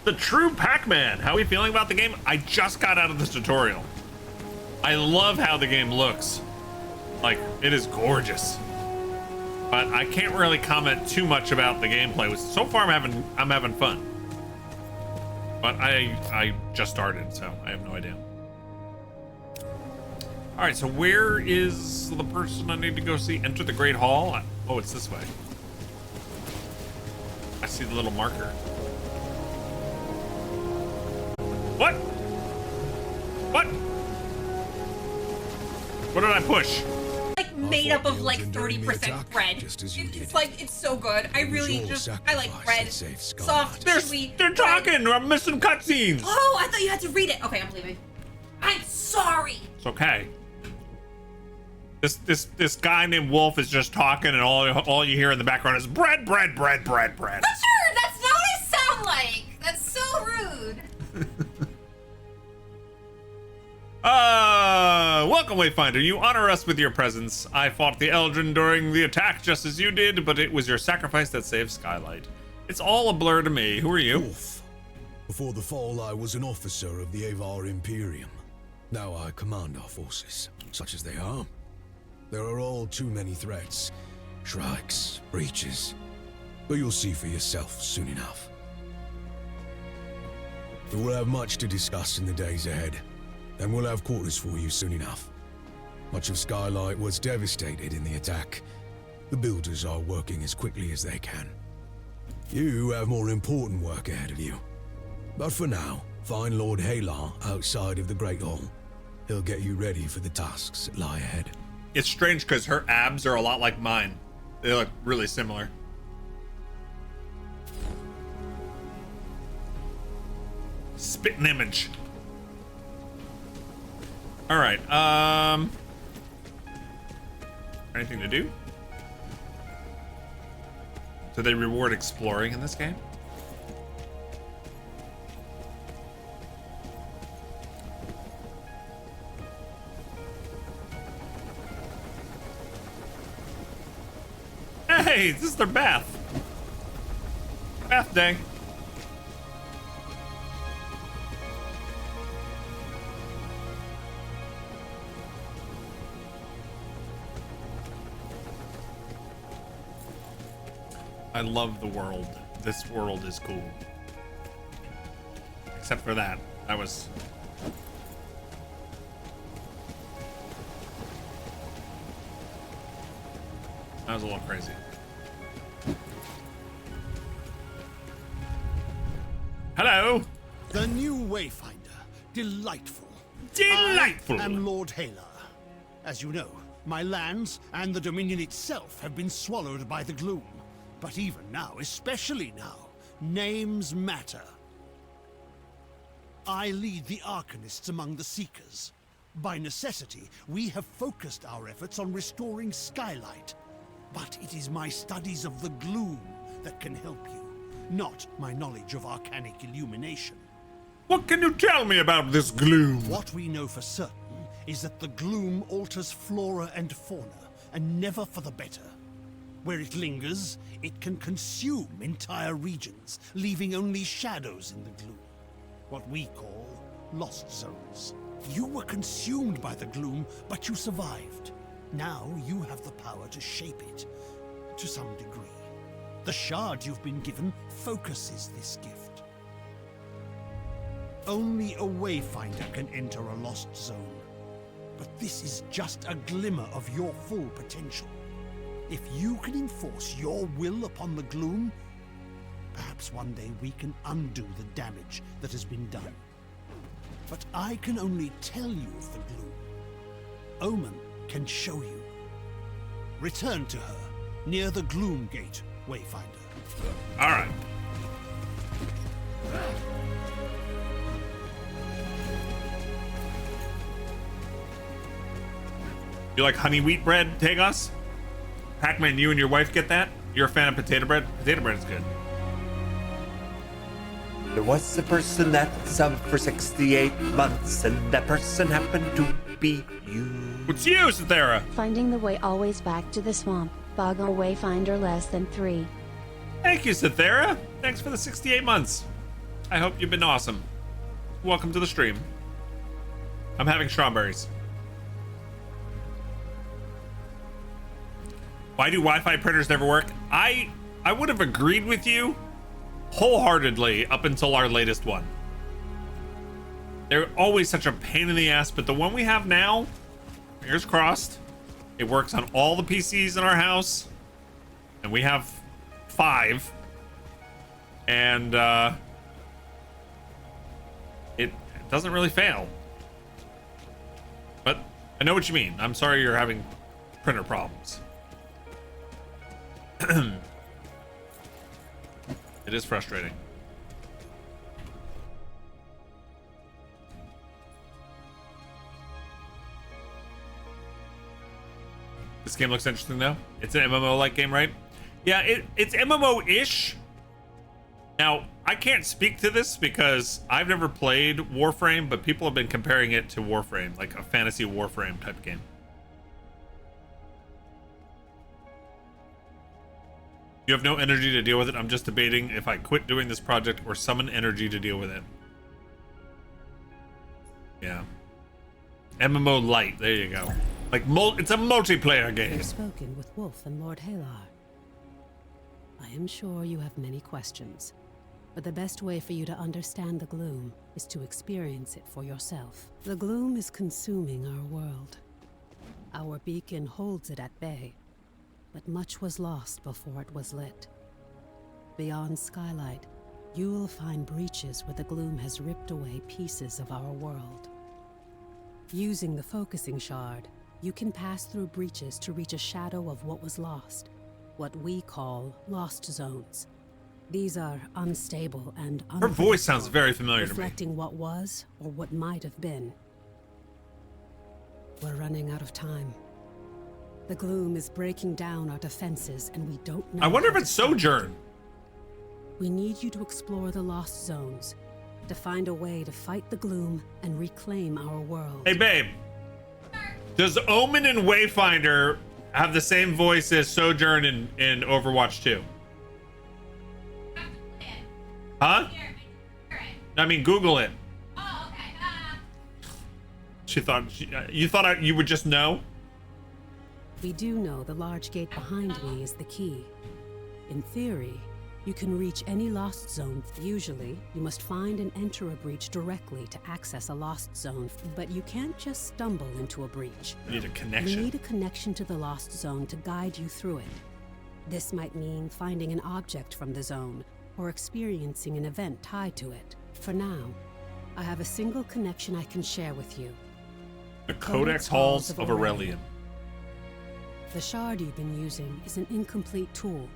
The true Pac-Man. How are we feeling about the game? I just got out of this tutorial. I love how the game looks. Like, it is gorgeous. But I can't really comment too much about the gameplay. So far, I'm having fun. But I just started, so I have no idea. All right, so where is the person I need to go see? Enter the Great Hall. Oh, it's this way. I see the little marker. What? What? What did I push? Like made up of like 30% bread. It's like, it's so good. I really I like bread. Soft, chewy. They're talking. I'm missing cutscenes. Oh, I thought you had to read it. Okay, I'm leaving. I'm sorry. It's okay. This guy named Wolf is just talking, and all you hear in the background is bread, bread, bread, bread, bread. Sure, that's not what I sound like. That's so rude. Welcome, Wayfinder. You honor us with your presence. I fought the Eldrin during the attack just as you did, but it was your sacrifice that saved Skylight. It's all a blur to me. Who are you? Wolf. Before the fall, I was an officer of the Avar Imperium. Now I command our forces, such as they are. There are all too many threats. Shrikes, breaches. But you'll see for yourself soon enough. We will have much to discuss in the days ahead. And we'll have quarters for you soon enough. Much of Skylight was devastated in the attack. The builders are working as quickly as they can. You have more important work ahead of you. But for now, find Lord Halar outside of the Great Hall. He'll get you ready for the tasks that lie ahead. It's strange because her abs are a lot like mine. They look really similar. Spitting image. All right. Anything to do? Do they reward exploring in this game? Hey, this is their bath. Bath day. I love the world. This world is cool. Except for that. That was a little crazy. Hello. The new Wayfinder. Delightful. Delightful. I am Lord Halar. As you know, my lands and the Dominion itself have been swallowed by the gloom. But even now, especially now, names matter. I lead the Arcanists among the Seekers. By necessity, we have focused our efforts on restoring Skylight. But it is my studies of the gloom that can help you, not my knowledge of arcanic illumination. What can you tell me about this gloom? What we know for certain is that the gloom alters flora and fauna, and never for the better. Where it lingers, it can consume entire regions, leaving only shadows in the gloom. What we call lost zones. You were consumed by the gloom, but you survived. Now you have the power to shape it, to some degree. The shard you've been given focuses this gift. Only a Wayfinder can enter a lost zone. But this is just a glimmer of your full potential. If you can enforce your will upon the gloom, perhaps one day we can undo the damage that has been done. But I can only tell you of the gloom. Omen can show you. Return to her, near the Gloom Gate, Wayfinder. All right. You like honey wheat bread, Tagos? Pac-Man, you and your wife get that? You're a fan of potato bread? Potato bread is good. There was a person that subbed for 68 months, and that person happened to be you. What's you, Cythera? Finding the way always back to the swamp. Bog Otter Wayfinder less than 3. Thank you, Cythera. Thanks for the 68 months. I hope you've been awesome. Welcome to the stream. I'm having strawberries. Why do Wi-Fi printers never work? I would have agreed with you wholeheartedly up until our latest one. They're always such a pain in the ass, but the one we have now, fingers crossed, it works on all the PCs in our house, and we have 5, and it doesn't really fail. But I know what you mean. I'm sorry you're having printer problems. It is frustrating. This game looks interesting though. It's an MMO-like game, right? Yeah, it's MMO-ish. Now, I can't speak to this because I've never played Warframe, but people have been comparing it to Warframe, like a fantasy Warframe type game. You have no energy to deal with it. I'm just debating if I quit doing this project or summon energy to deal with it. Yeah. MMO Light, there you go. Like, it's a multiplayer game. I've spoken with Wolf and Lord Halar. I am sure you have many questions, but the best way for you to understand the gloom is to experience it for yourself. The gloom is consuming our world. Our beacon holds it at bay, but much was lost before it was lit. Beyond Skylight, you will find breaches where the gloom has ripped away pieces of our world. Using the focusing shard, you can pass through breaches to reach a shadow of what was lost, what we call lost zones. These are unstable and Her voice sounds very familiar to me. reflecting what was or what might have been. We're running out of time. The gloom is breaking down our defenses, and we don't know. I wonder if how it's to stop it. Sojourn. We need you to explore the lost zones, to find a way to fight the gloom and reclaim our world. Hey, babe. Does Omen and Wayfinder have the same voice as Sojourn in Overwatch 2? Huh? I mean, Google it. Oh, okay. She thought you thought you would just know. We do know the large gate behind me is the key. In theory, you can reach any lost zone. Usually, you must find and enter a breach directly to access a lost zone, but you can't just stumble into a breach. You need a You connection. need a connection to the lost zone to guide you through it. This might mean finding an object from the zone, or experiencing an event tied to it. For now, I have a single connection I can share with you. The Codex Halls of Aurelian. The shard you've been using is an incomplete tool.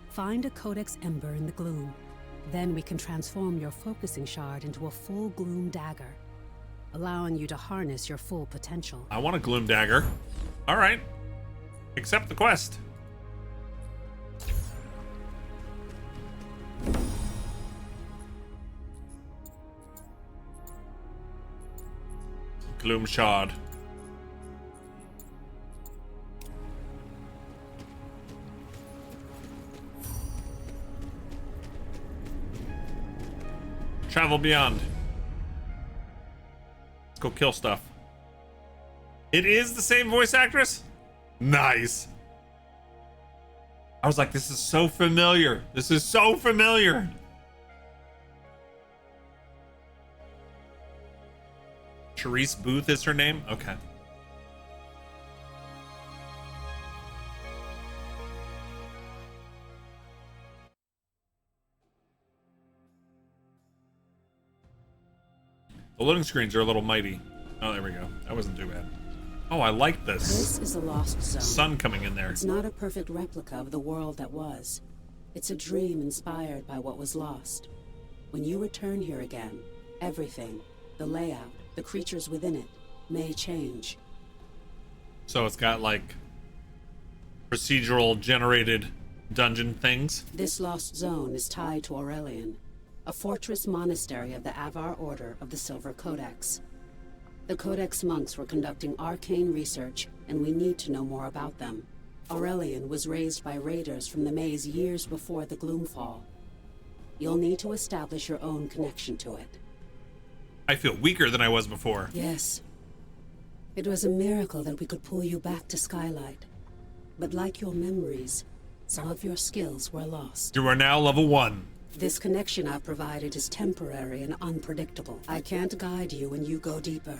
Find a Codex Ember in the gloom. Then we can transform your focusing shard into a full gloom dagger, allowing you to harness your full potential. I want a Gloom Dagger. All right. Accept the quest. Gloom Shard. Travel beyond. Let's go kill stuff. It is the same voice actress? Nice. I was like, this is so familiar. This is so familiar. Charisse Booth is her name? Okay. The loading screens are a little mighty. Oh, there we go. That wasn't too bad. Oh, I like this. This is a lost zone. Sun coming in there. It's not a perfect replica of the world that was. It's a dream inspired by what was lost. When you return here again, everything, the layout, the creatures within it, may change. So it's got like procedural generated dungeon things. This lost zone is tied to Aurelian, a fortress monastery of the Avar Order of the Silver Codex. The Codex monks were conducting arcane research, and we need to know more about them. Aurelian was raised by raiders from the maze years before the Gloomfall. You'll need to establish your own connection to it. I feel weaker than I was before. Yes. It was a miracle that we could pull you back to Skylight. But like your memories, some of your skills were lost. You are now level 1. This connection I've provided is temporary and unpredictable. I can't guide you when you go deeper.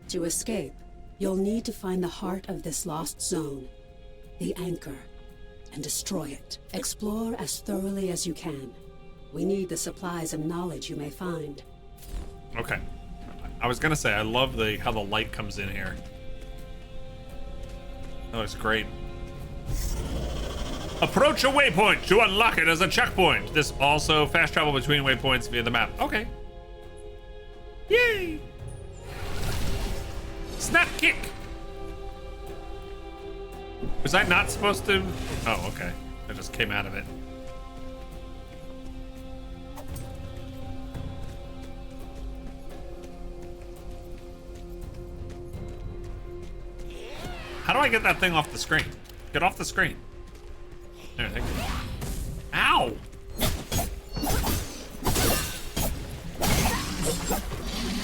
To escape, you'll need to find the heart of this lost zone, the anchor, and destroy it. Explore as thoroughly as you can. We need the supplies and knowledge you may find. Okay. I was gonna say, I love how the light comes in here. That looks great. Approach a waypoint to unlock it as a checkpoint. This also fast travel between waypoints via the map. Okay. Yay! Snap kick! Was I not supposed to? Oh, okay. I just came out of it. How do I get that thing off the screen? Get off the screen. There, thank you. Ow!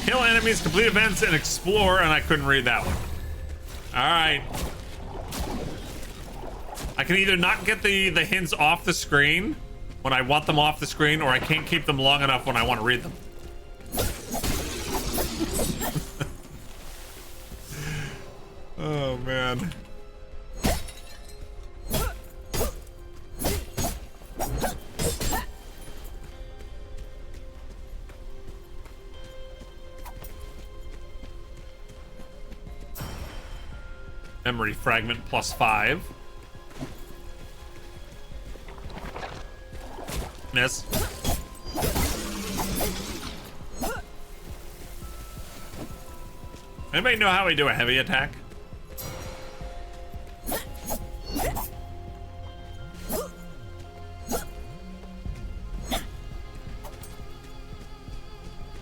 Kill enemies, complete events, and explore, and I couldn't read that one. Alright. I can either not get the hints off the screen when I want them off the screen, or I can't keep them long enough when I want to read them. Oh, man. Memory fragment +5. Miss. Anybody know how we do a heavy attack?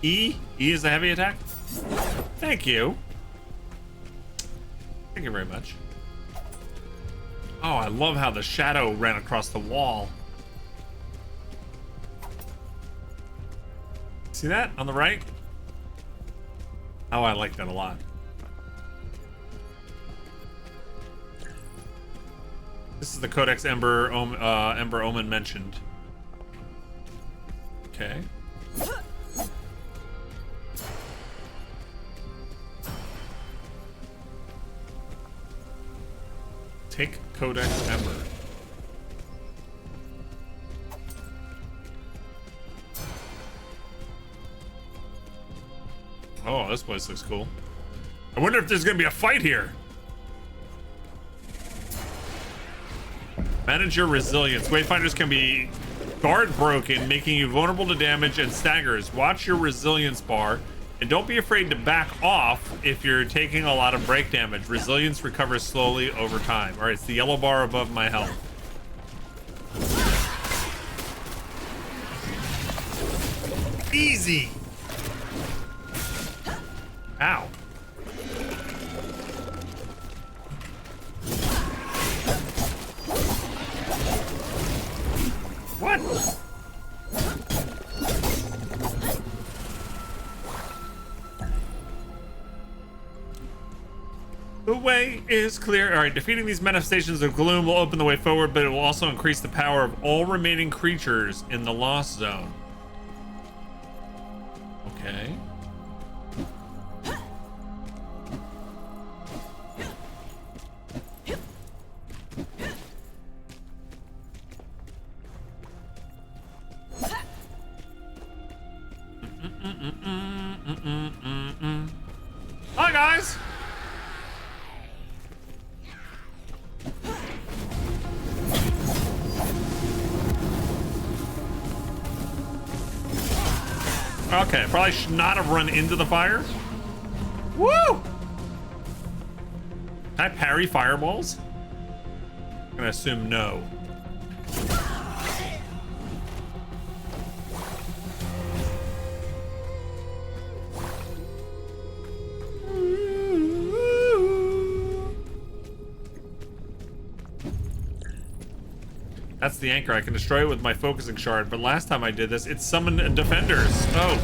E? E is the heavy attack? Thank you. Thank you very much. Oh, I love how the shadow ran across the wall. See that on the right? Oh, I like that a lot. This is the Codex Ember Omen mentioned. Okay. Take Codex Ember. Oh, this place looks cool. I wonder if there's gonna be a fight here. Manage your resilience. Wayfinders can be guard broken, making you vulnerable to damage and staggers. Watch your resilience bar, and don't be afraid to back off if you're taking a lot of break damage. Resilience recovers slowly over time. All right, it's the yellow bar above my health. Easy. Ow. What? The way is clear. All right, defeating these manifestations of gloom will open the way forward, but it will also increase the power of all remaining creatures in the Lost Zone. Okay. Hi, guys. Okay, probably should not have run into the fire. Woo! Can I parry fireballs? I'm gonna assume no. That's the anchor. I can destroy it with my focusing shard, but last time I did this, it summoned defenders. Oh.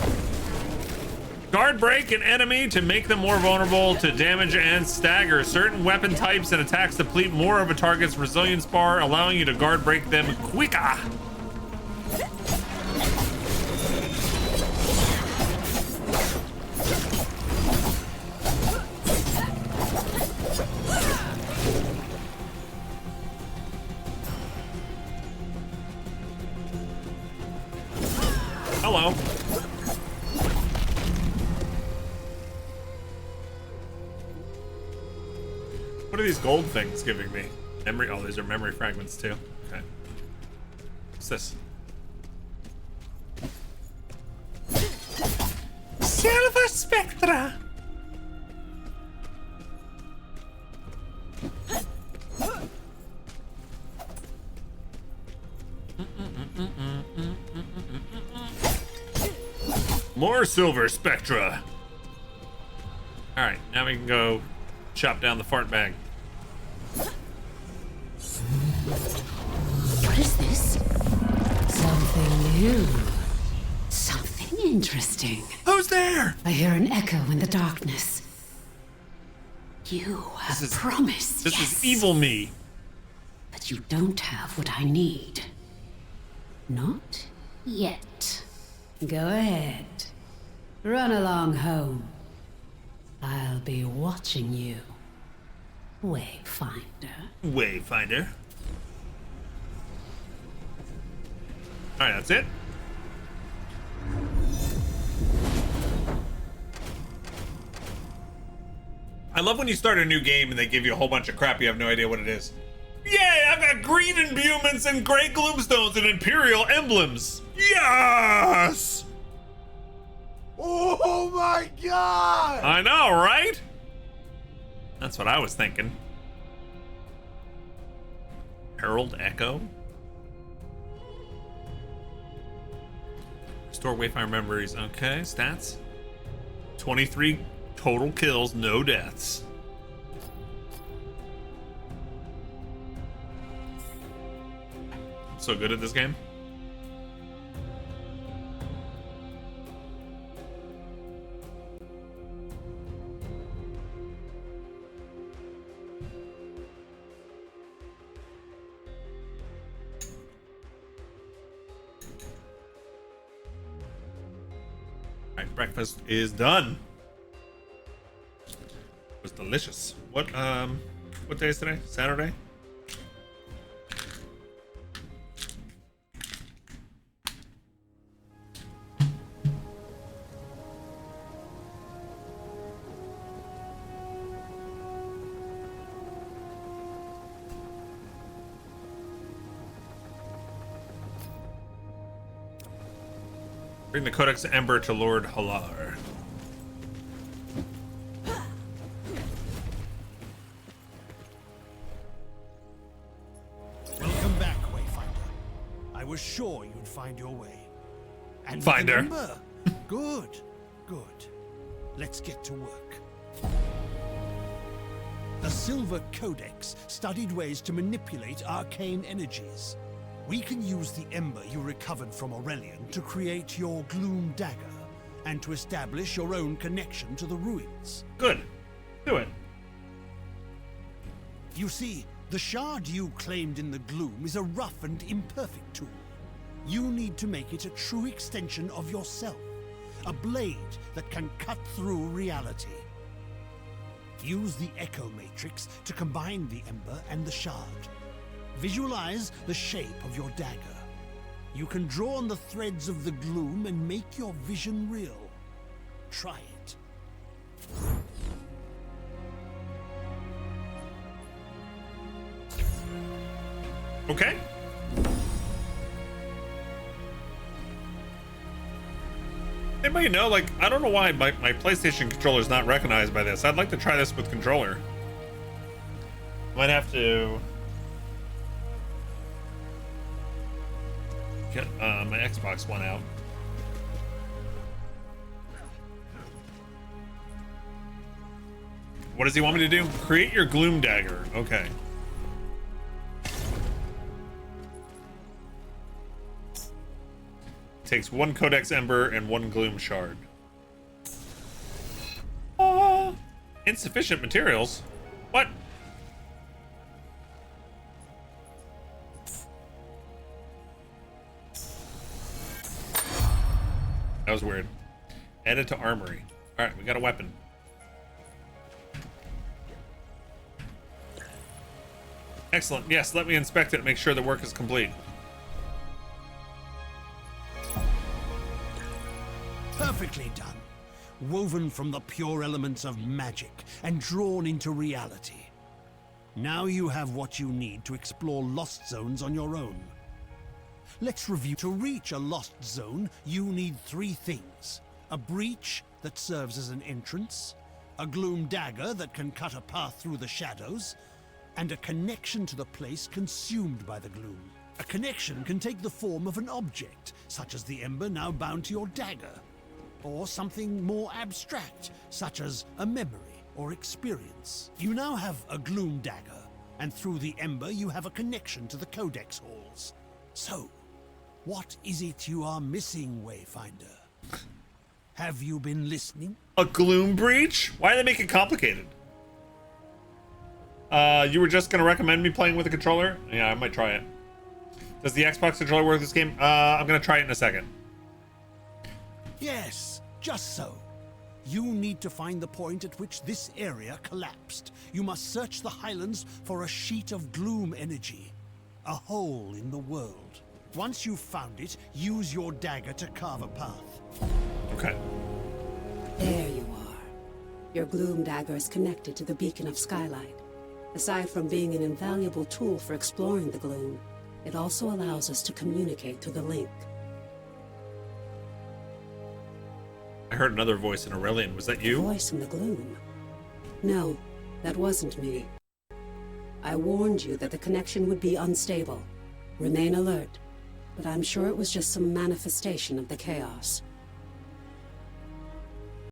Guard break an enemy to make them more vulnerable to damage and stagger. Certain weapon types and attacks deplete more of a target's resilience bar, allowing you to guard break them quicker. Hello. What are these gold things giving me? Memory, oh, these are memory fragments too. Okay. What's this? Silver Spectra! More Silver Spectra! Alright, now we can go chop down the fart bag. What is this? Something new. Something interesting. Who's there? I hear an echo in the darkness. You have promised. This yes, is evil me. but you don't have what I need. Not yet. Go ahead. Run along home. I'll be watching you. Wayfinder. Wayfinder. Alright, that's it. I love when you start a new game and they give you a whole bunch of crap you have no idea what it is. Yay, I've got green imbuments and gray gloomstones and imperial emblems. Yes! Oh my god! I know, right? That's what I was thinking. Herald Echo. Restore Wayfinder memories. Okay, stats. 23 total kills, no deaths. I'm so good at this game. Alright, breakfast is done. It was delicious. What day is today? Saturday? Bring the Codex Ember to Lord Halar. Welcome back, Wayfinder. I was sure you'd find your way. And Finder. remember? Good, good. Let's get to work. The Silver Codex studied ways to manipulate arcane energies. We can use the ember you recovered from Aurelian to create your Gloom Dagger, and to establish your own connection to the ruins. Good. Do it. You see, the shard you claimed in the Gloom is a rough and imperfect tool. You need to make it a true extension of yourself, a blade that can cut through reality. Use the Echo Matrix to combine the ember and the shard. Visualize the shape of your dagger. You can draw on the threads of the gloom and make your vision real. Try it. Okay. Anybody know, like, I don't know why my PlayStation controller is not recognized by this. I'd like to try this with controller. Might have to get my Xbox One out. What does he want me to do? Create your Gloom Dagger. Okay. takes 1 Codex Ember and 1 Gloom Shard. Insufficient materials? What? That was weird. Added to armory. Alright, we got a weapon. Excellent. Yes, let me inspect it and make sure the work is complete. Perfectly done. Woven from the pure elements of magic and drawn into reality. Now you have what you need to explore lost zones on your own. Let's review. To reach a lost zone, you need 3 things. A breach that serves as an entrance, a gloom dagger that can cut a path through the shadows, and a connection to the place consumed by the gloom. A connection can take the form of an object, such as the ember now bound to your dagger, or something more abstract, such as a memory or experience. You now have a gloom dagger, and through the ember you have a connection to the codex halls. So, what is it you are missing, Wayfinder? Have you been listening? A gloom breach? Why do they make it complicated? You were just gonna recommend me playing with a controller? Yeah, I might try it. Does the Xbox controller work this game? I'm gonna try it in a second. Yes, just so. You need to find the point at which this area collapsed. You must search the Highlands for a sheet of gloom energy. A hole in the world. Once you've found it, use your dagger to carve a path. Okay. There you are. Your gloom dagger is connected to the beacon of Skylight. Aside from being an invaluable tool for exploring the gloom, it also allows us to communicate through the link. I heard another voice in Aurelian. Was that you? A voice in the gloom? No, that wasn't me. I warned you that the connection would be unstable. Remain alert, but I'm sure it was just some manifestation of the chaos.